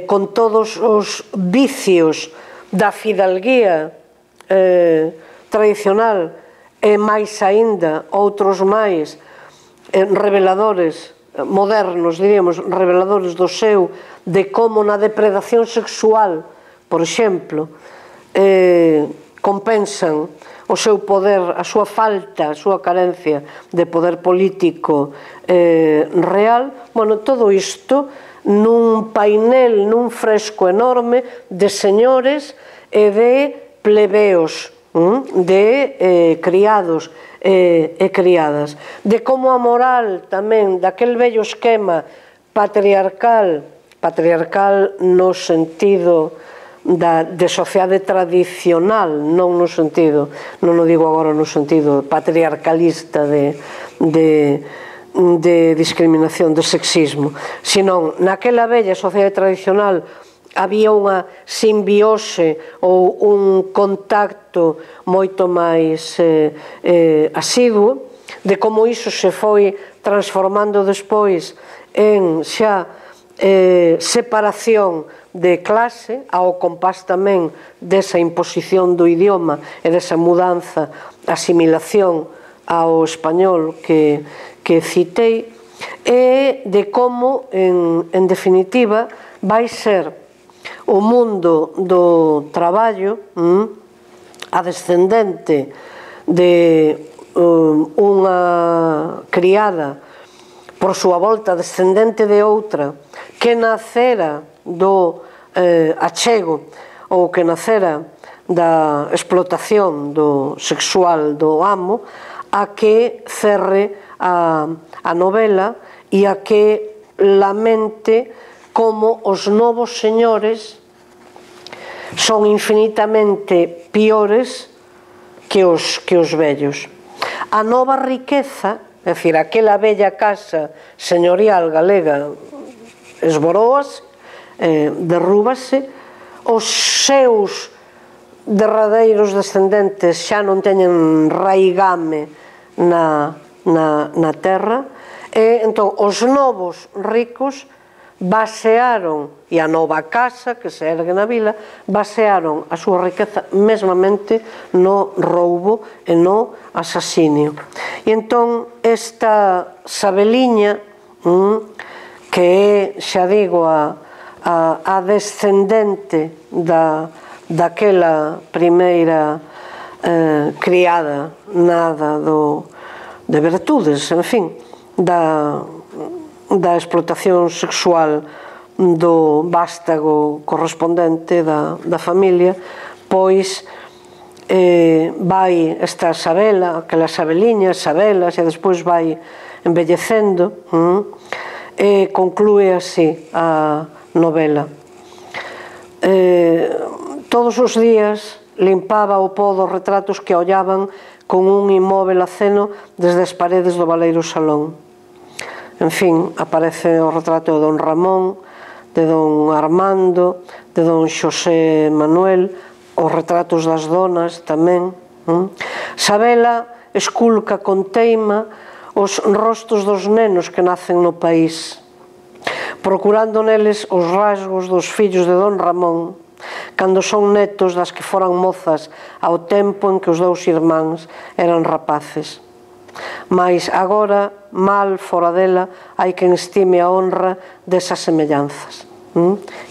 con todos os vicios da fidalguía tradicional e máis aínda outros máis reveladores, modernos, diríamos, reveladores do seu, de como na depredación sexual, por exemplo, compensan o seu poder, a súa falta, a súa carencia de poder político real. Bueno, todo isto nun painel, nun fresco enorme de señores e de plebeos, de criados e criadas, de como a moral tamén daquel vello esquema patriarcal no sentido de sociedade tradicional, non no sentido, non o digo agora no sentido patriarcalista de discriminación, de sexismo, senón naquela bella sociedade tradicional había unha simbiose ou un contacto moito máis asiduo, de como iso se foi transformando despois en xa separación de clase, ao compás tamén desa imposición do idioma e desa mudanza, asimilación ao español que citei, e de como, en definitiva, vai ser o mundo do traballo a descendente de unha criada por súa volta descendente de outra que nacera do achego ou que nacera da explotación do sexual do amo, a que cerre a novela e a que lamente como os novos señores son infinitamente piores que os vellos. A nova riqueza, é dicir, aquela bella casa señorial galega esboróase, derrúbase, os seus derradeiros descendentes xa non teñen raigame na terra, e entón os novos ricos basearon, e a nova casa que se ergue na vila, basearon a súa riqueza mesmamente no roubo e no asasinio. E entón esta Sabeliña, que é, xa digo, a descendente daquela primeira criada nada de virtudes, en fin, da explotación sexual do vástago correspondente da familia, pois vai esta Sabela, aquela Sabeliña, Sabelas, e despois vai embellecendo, e conclúe así a novela. Todos os días limpaba o pó dos retratos que ollaban con un inmóvel aceno desde as paredes do baleiro salón. En fin, aparece o retrato de don Ramón, de don Armando, de don Xosé Manuel, os retratos das donas tamén. Sabela esculca con teima os rostros dos nenos que nacen no país, procurando neles os rasgos dos fillos de don Ramón, cando son netos das que foran mozas ao tempo en que os dous irmáns eran rapaces. Mais agora, mal fora dela, hai quen estime a honra desas semellanzas.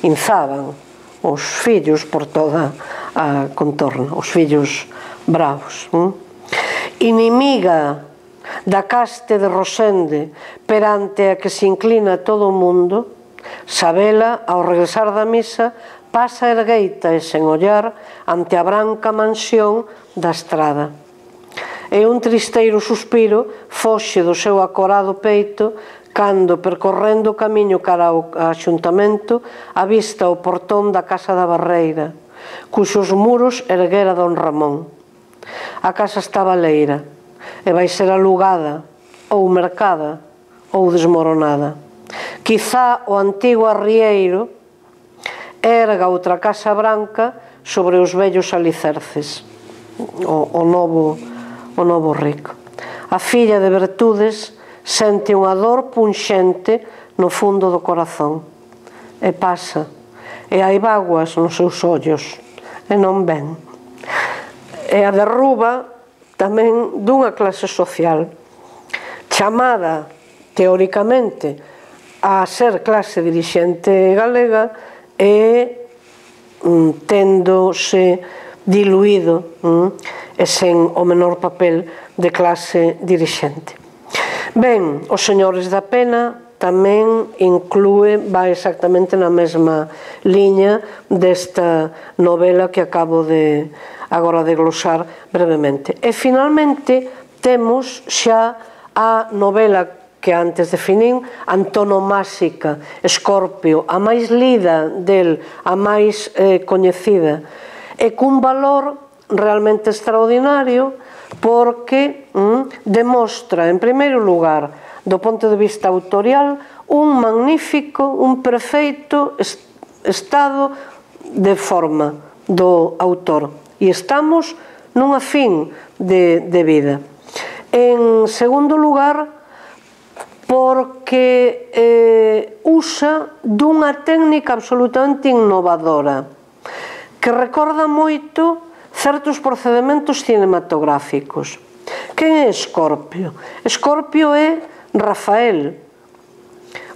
Inzaban os fillos por toda a contorna, os fillos bravos. inimiga da caste de Rosende perante a que se inclina todo o mundo, Sabela, ao regresar da misa, pasa ergueita e sen ollar ante a branca mansión da estrada. E un tristeiro suspiro foxe do seu acorado peito cando, percorrendo o camiño cara ao axuntamento, avista o portón da Casa da Barreira, cuxos muros erguera don Ramón. A casa estaba leira e vai ser alugada, ou mercada, ou desmoronada. Quizá o antigo arrieiro erga outra casa branca sobre os vellos alicerces, o novo rico. A filla de Bertudes sente unha dor punxente no fundo do corazón, e pasa, e hai vaguas nos seus ollos, e non ven. E a derruba tamén dunha clase social, chamada, teóricamente, a ser clase dirixente galega e tendose diluído e sen o menor papel de clase dirixente. Ben, Os señores da pena tamén vai exactamente na mesma liña desta novela que acabo agora de glosar brevemente. E finalmente temos xa a novela que antes definín, antonomásica, Escorpio, a máis lida del, a máis coñecida, e cun valor realmente extraordinario porque demostra, en primeiro lugar, do ponto de vista autorial, un magnífico, un perfeito estado de forma do autor. E estamos nunha fin de vida. En segundo lugar, porque usa dunha técnica absolutamente innovadora que recorda moito certos procedementos cinematográficos. Quen é Escorpio? Escorpio é Rafael,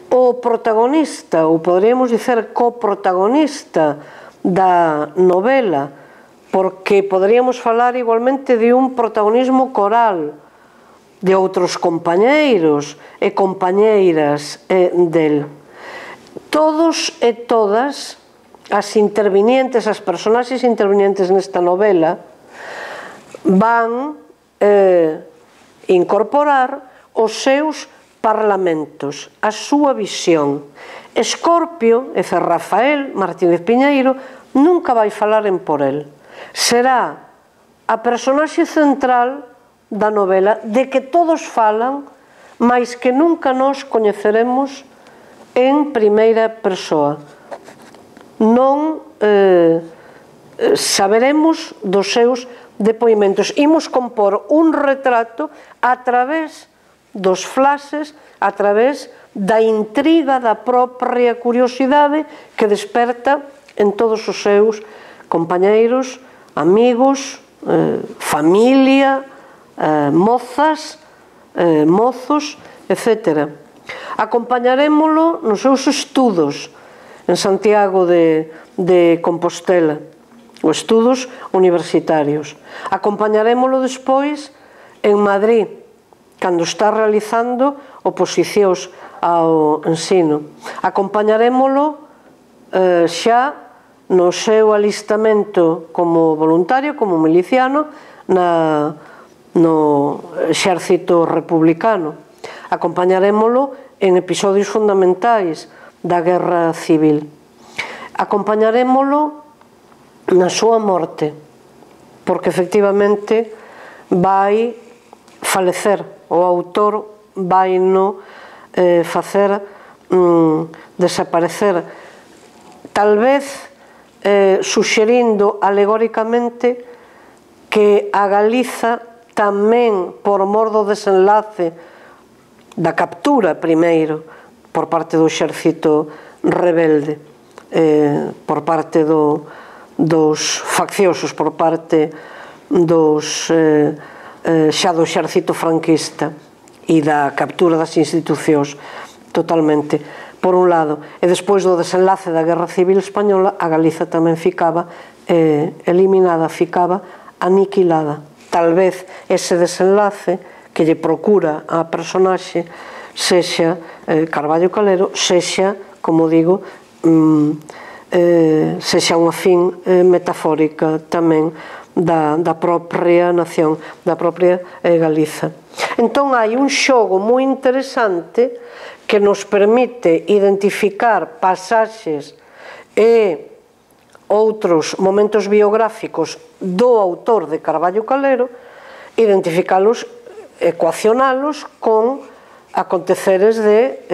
o protagonista, ou poderíamos dizer coprotagonista da novela, porque poderíamos falar igualmente de un protagonismo coral, de outros compañeiros e compañeiras del. Todos e todas as intervinientes, as personaxes intervinientes nesta novela van incorporar os seus parlamentos, a súa visión. Escorpio, e Rafael Martínez Piñeiro, nunca vai falar en por el. Será a personaxe central da novela, de que todos falan, mais que nunca nos coñeceremos en primeira persoa. Non saberemos dos seus depoimentos. Imos compor un retrato a través dos flashes, a través da intriga, da propia curiosidade que desperta en todos os seus compañeiros, amigos, familia, mozas, mozos, etc. Acompañarémolo nos seus estudos en Santiago de Compostela, os estudos universitarios. Acompañarémolo despois en Madrid, cando está realizando oposicións ao ensino. Acompañarémolo xa no seu alistamento como voluntario, como miliciano, no exército republicano. Acompañarémolo en episodios fundamentais da guerra civil. Acompañarémolo na súa morte, porque efectivamente vai falecer, o autor vai no facer desaparecer, tal vez suxerindo alegóricamente que a Galiza tamén por mor do desenlace da captura primeiro por parte do exército rebelde, por parte dos facciosos, por parte xa do exército franquista e da captura das institucións totalmente, por un lado, e despois do desenlace da Guerra Civil Española, a Galiza tamén ficaba eliminada, ficaba aniquilada. tal vez ese desenlace que lle procura a personaxe sexa Carballo Calero, sexa, como digo, sexa unha fin metafórica tamén da propia nación, da propia Galiza. Entón hai un xogo moi interesante que nos permite identificar pasaxes e outros momentos biográficos do autor de Carballo Calero, identificalos, ecuacionalos con aconteceres de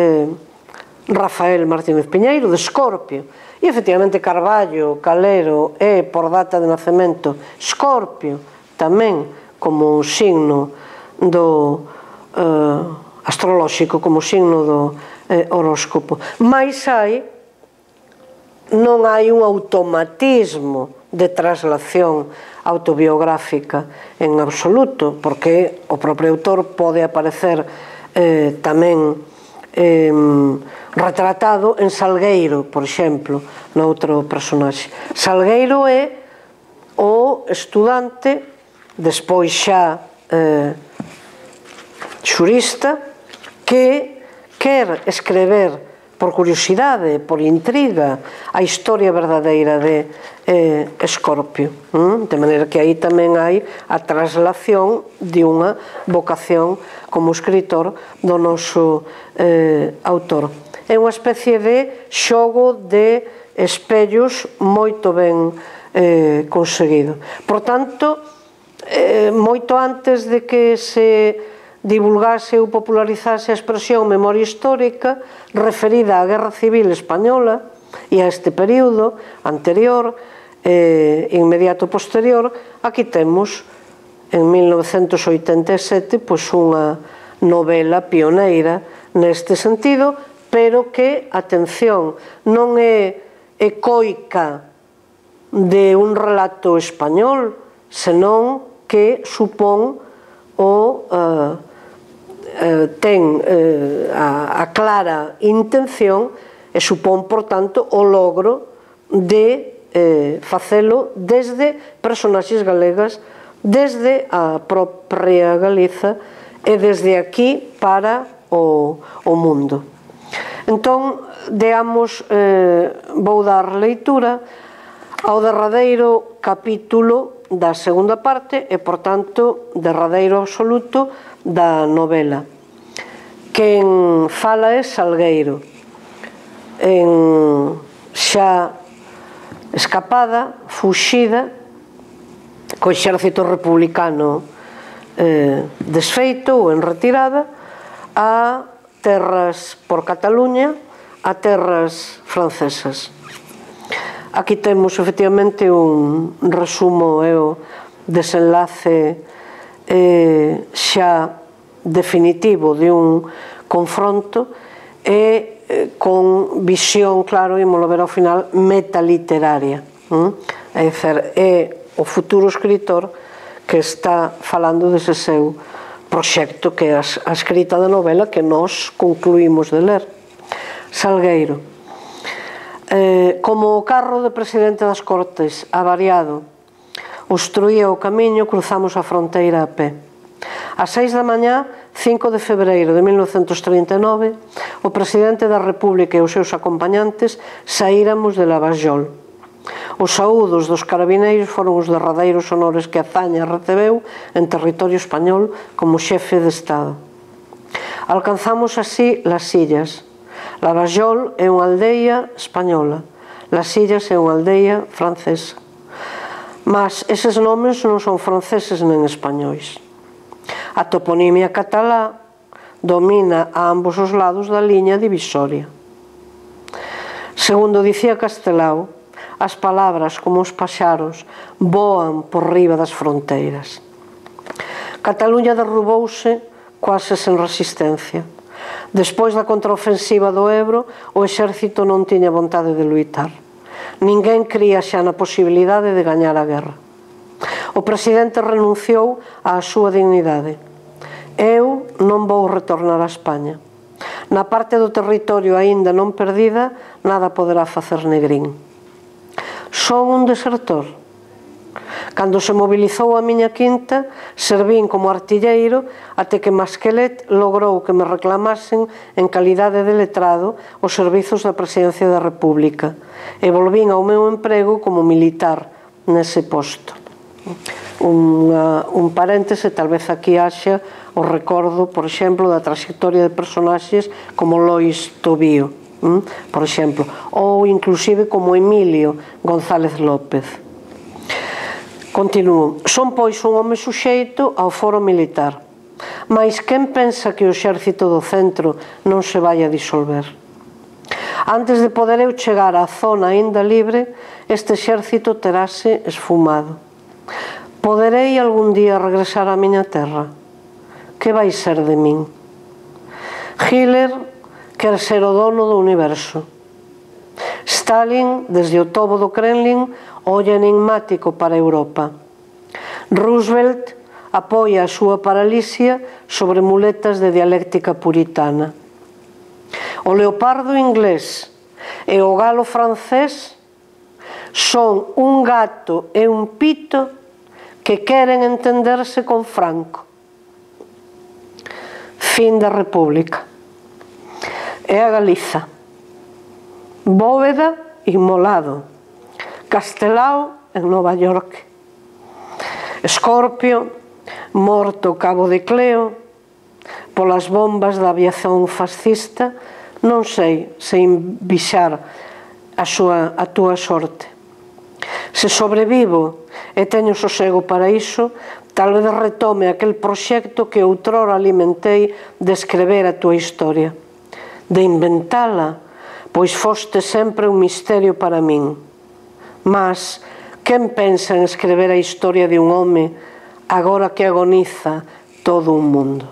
Rafael Martínez Piñeiro, de Escorpio. E, efectivamente, Carballo Calero é, por data de nacemento, Escorpio, tamén como signo do astrolóxico, como signo do horóscopo. Mais non hai un automatismo de traslación autobiográfica en absoluto, porque o propio autor pode aparecer tamén retratado en Salgueiro, por exemplo, noutro personaxe. Salgueiro é o estudante, despois xa xurista, que quer escrever por curiosidade, por intriga, a historia verdadeira de Escorpio. De maneira que aí tamén hai a traslación de unha vocación como escritor do noso autor. É unha especie de xogo de espellos moito ben conseguido. Por tanto, moito antes de que se divulgase ou popularizase a expresión memoria histórica referida á Guerra Civil Española e a este período anterior, inmediato posterior, aquí temos en 1987 unha novela pioneira neste sentido, pero que, atención, non é ecoica de un relato español, senón que supón ten a clara intención e supón, por tanto, o logro de facelo desde personaxes galegas, desde a propia Galiza e desde aquí para o mundo. Entón, vou dar leitura ao derradeiro capítulo da segunda parte e, por tanto, derradeiro absoluto da novela. Quen fala é Salgueiro, xa escapada, fuxida, co exército republicano desfeito ou en retirada, a terras por Cataluña, a terras francesas. Aquí temos, efectivamente, un resumo e o desenlace xa definitivo de un confronto e con visión, claro, ímolo ver ao final, metaliteraria. É dicir, é o futuro escritor que está falando dese seu proxecto, que é a escrita da novela que nós concluímos de ler. Salgueiro. Como o carro do presidente das Cortes, avariado, obstruía o camiño, cruzamos a fronteira a pé. Ás 6 da mañá, 5 de febreiro de 1939, o presidente da República e os seus acompañantes saíramos de Lavajol. Os saúdos dos carabineiros foron os derradeiros honores que Azaña recebeu en territorio español como xefe de Estado. Alcanzamos así Las Illas. Lavajol é unha aldeia española, Las Illas é unha aldeia francesa. Mas eses nomes non son franceses nen españois. A toponimia catalá domina a ambos os lados da liña divisoria. Segundo dicía Castelao, as palabras, como os paxaros, voan por riba das fronteiras. Cataluña derrubouse quase sen resistencia. Despois da contraofensiva do Ebro, o exército non tiña vontade de luitar. Ninguén cría xa na posibilidade de gañar a guerra. O presidente renunciou á súa dignidade. Eu non vou retornar a España. Na parte do territorio aínda non perdida, nada poderá facer Negrín. Son un desertor. Cando se mobilizou a miña quinta, servín como artilleiro até que Masquelet logrou que me reclamasen en calidade de letrado os servizos da Presidencia da República e volvín ao meu emprego como militar nese posto. Un paréntese, tal vez aquí haxa o recordo, por exemplo, da trayectoria de personaxes como Lois Tobío, por exemplo, ou inclusive como Emilio González López. Continuo. Son, pois, un home suxeito ao foro militar. Mais quen pensa que o exército do centro non se vai a disolver? Antes de poder eu chegar á zona aínda libre, este exército terase esfumado. Poderei algún día regresar á miña terra? Que vai ser de min? Hitler quer ser o dono do universo. Stalin, desde o tobo do Kremlin, olla enigmático para Europa. Roosevelt apoia a súa paralisia sobre muletas de dialéctica puritana. O leopardo inglés e o galo francés son un gato e un pito que queren entenderse con Franco. Fin da República. E a Galiza. Bóveda inmolado. Castelao en Nova York. Escorpio morto cabo de Cleo polas bombas da aviación fascista. Non sei se envixar a túa sorte. Se sobrevivo e teño sosego para iso, tal vez retome aquel proxecto que outrora alimentei de escrever a túa historia, de inventala, pois foste sempre un misterio para min. Mas, quen pensa en escrever a historia de un home agora que agoniza todo un mundo?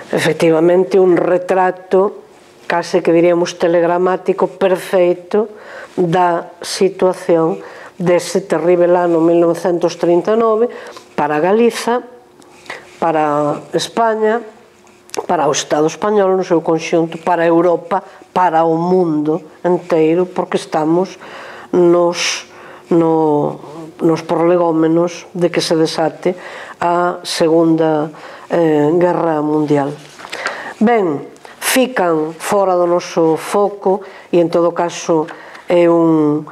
Efectivamente, un retrato, case que diríamos telegramático, perfeito da situación dese terrível ano 1939 para Galiza, para España, para o Estado español no seu conxunto, para Europa, para o mundo inteiro, porque estamos nos prolegómenos de que se desate a Segunda Guerra Mundial. Ben, fican fora do noso foco e, en todo caso, é un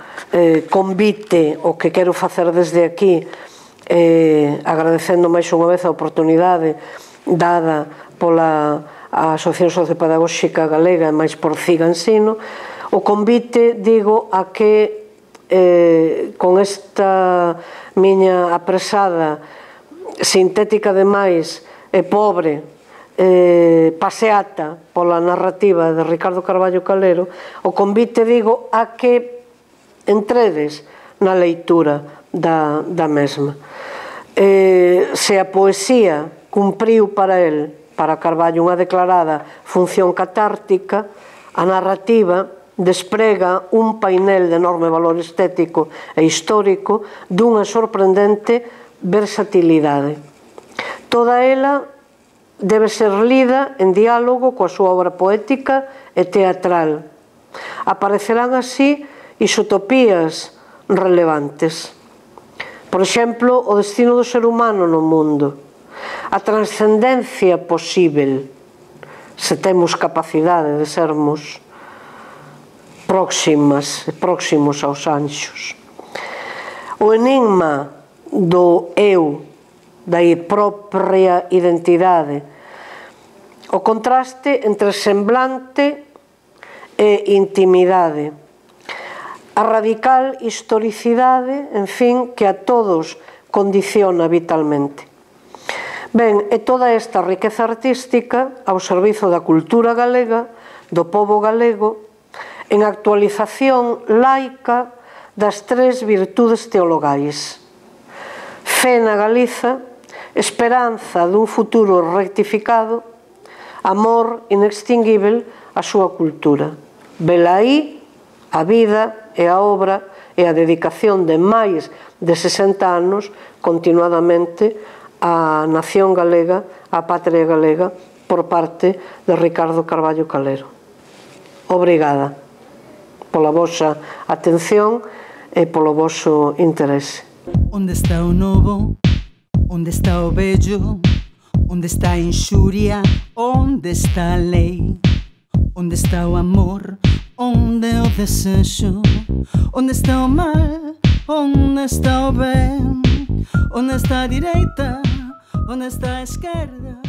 convite o que quero facer desde aquí, agradecendo máis unha vez a oportunidade dada pola Asociación Sociopedagóxica Galega e máis por CIGA Ensino. O convite, digo, a que con esta miña apresada, sintética demais e pobre paseata pola narrativa de Ricardo Carballo Calero, o convite, digo, a que entredes na leitura da mesma. Se a poesía cumpriu para el, para Carballo, unha declarada función catártica, a narrativa desprega un painel de enorme valor estético e histórico dunha sorprendente versatilidade. Toda ela debe ser lida en diálogo coa súa obra poética e teatral. Aparecerán así isotopías relevantes. Por exemplo, o destino do ser humano no mundo, a transcendencia posíbel, se temos capacidade de sermos próximos aos anxos. O enigma do eu, da propia identidade, o contraste entre semblante e intimidade, a radical historicidade, en fin, que a todos condiciona vitalmente. Ben, e toda esta riqueza artística ao servizo da cultura galega, do pobo galego, en actualización laica das tres virtudes teologais: fe na Galiza, esperanza dun futuro rectificado, amor inextinguíbel á súa cultura. Velaí a vida e a obra e a dedicación de máis de 60 anos continuadamente á nación galega, á patria galega, por parte de Ricardo Carballo Calero. Obrigada pola vosa atención e polo voso interese. Onde está o novo? Onde está o bello? Onde está a inxuria? Onde está a lei? Onde está o amor? Onde o desexo? Onde está o mal? Onde está o ben? Onde está a direita? Onde está a esquerda?